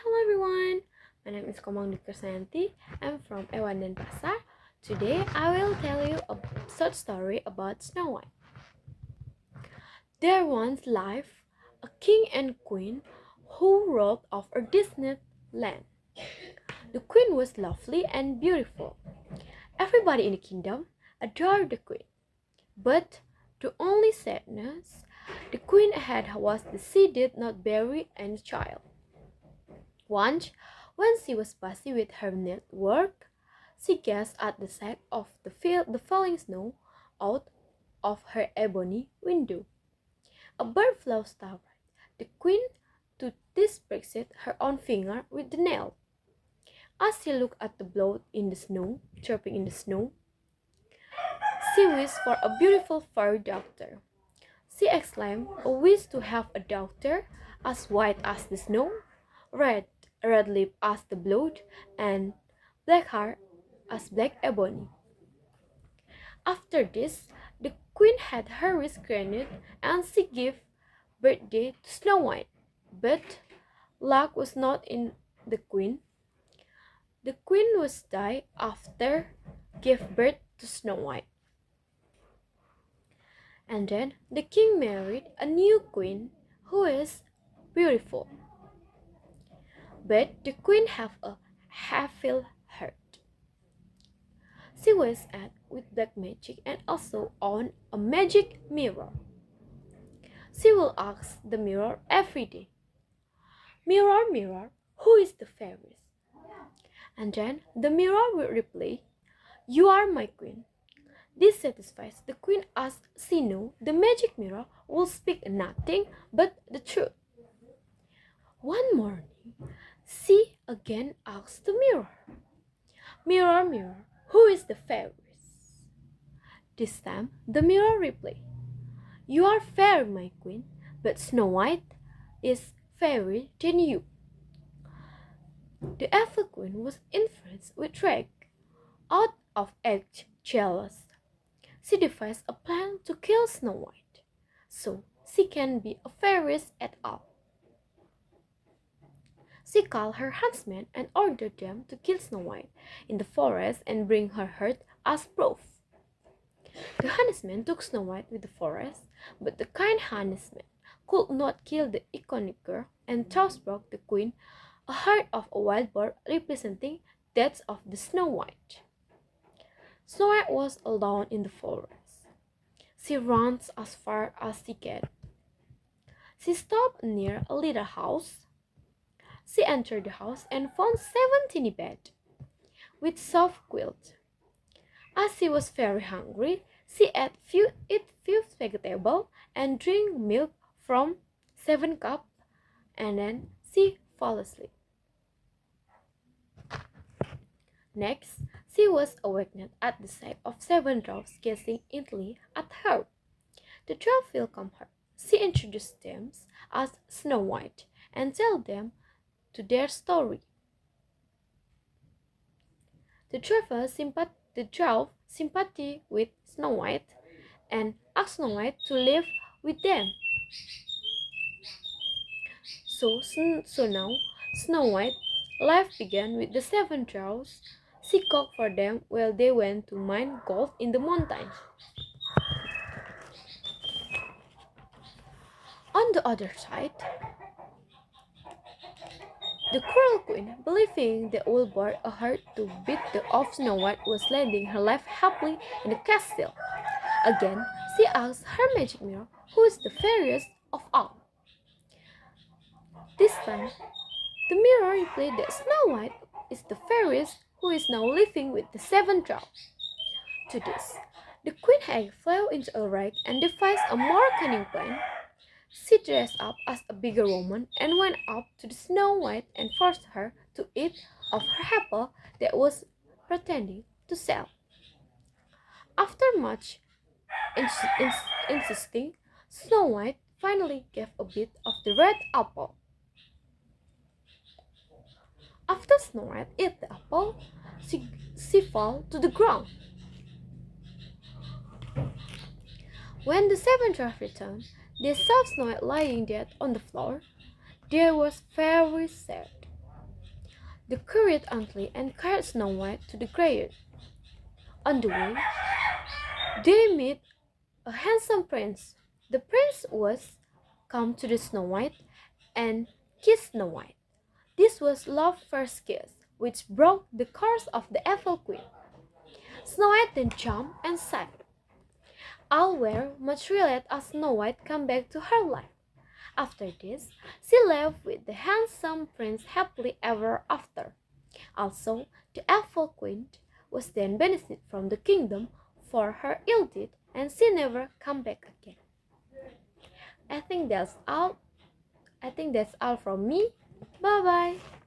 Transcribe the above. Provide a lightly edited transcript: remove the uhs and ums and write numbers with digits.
Hello everyone, my name is Komang Dwi Krisnayanti. I'm from Ewan dan Pasar. Today I will tell you a short story about Snow White. There once lived a king and queen who ruled over Disney land. The queen was lovely and beautiful. Everybody in the kingdom adored the queen. But the only sadness the queen had was that she did not bear any child. Once, when she was busy with her network, she gazed at the sight of the falling snow out of her ebony window. A bird flew starlight. The queen to this pricked her own finger with the nail. As she looked at the blood in the snow, chirping in the snow, she wished for a beautiful fairy daughter. She exclaimed, "I wish to have a daughter as white as the snow, red lip as the blood, and black hair as black ebony." After this, the queen had her wish granted, and she gave birthday to Snow White. But luck was not in the queen. The queen was died after gave birth to Snow White. And then the king married a new queen who is beautiful. But the queen had a half-filled heart. She was at with black magic and also owned a magic mirror. She will ask the mirror every day, "Mirror, mirror, who is the fairest?" And then the mirror will reply, "You are my queen." This satisfies the queen as she knew the magic mirror will speak nothing but the truth. One morning, she again asked the mirror, "Mirror, mirror, who is the fairest?" This time the mirror replied, "You are fair, my queen, but Snow White is fairer than you." The evil queen was influenced with rage. Out of anger, jealous, she devised a plan to kill Snow White, so she can't be a fairest at all. She called her huntsmen and ordered them to kill Snow White in the forest and bring her hurt as proof. The huntsmen took Snow White to the forest, but the kind huntsman could not kill the iconic girl and thus broke the queen a heart of a wild boar representing that of the Snow White. Snow White was alone in the forest. She ran as far as she could. She stopped near a little house. She entered the house and found 17 beds with soft quilts. As she was very hungry, she ate few vegetables and drank milk from 7 cups, and then she fell asleep. Next, she was awakened at the sight of 7 dwarfs gazing intently at her. The dwarfs welcomed her. She introduced them as Snow White and told them to their story. The dwarf sympathy with Snow White and asked Snow White to live with them. So now Snow White's life began with the 7 dwarfs. She cooked for them while they went to mine gold in the mountains. On the other side, the cruel queen, believing that would bore a heart to beat the off Snow White, was leading her life happily in the castle. Again, she asked her magic mirror who is the fairest of all. This time, the mirror replied that Snow White is the fairest who is now living with the 7 dwarfs. To this, the queen hag flew into a rage and devised a more cunning plan. She dressed up as a bigger woman and went up to the Snow White and forced her to eat of her apple that was pretending to sell. After much insisting, Snow White finally gave a bit of the red apple. After Snow White ate the apple, she fell to the ground. When the 7 dwarfs returned, they saw Snow White lying dead on the floor. They was very sad. the courage auntie and carried Snow White to the grave. On the way, they meet a handsome prince. The prince was come to the Snow White and kissed Snow White. This was love's first kiss, which broke the curse of the evil queen. Snow White then jumped and said, "I'll wear much relieved as Snow White come back to her life." After this, she lived with the handsome prince happily ever after. Also, the evil queen was then banished from the kingdom for her ill deed, and she never come back again. I think that's all. I think that's all from me. Bye bye.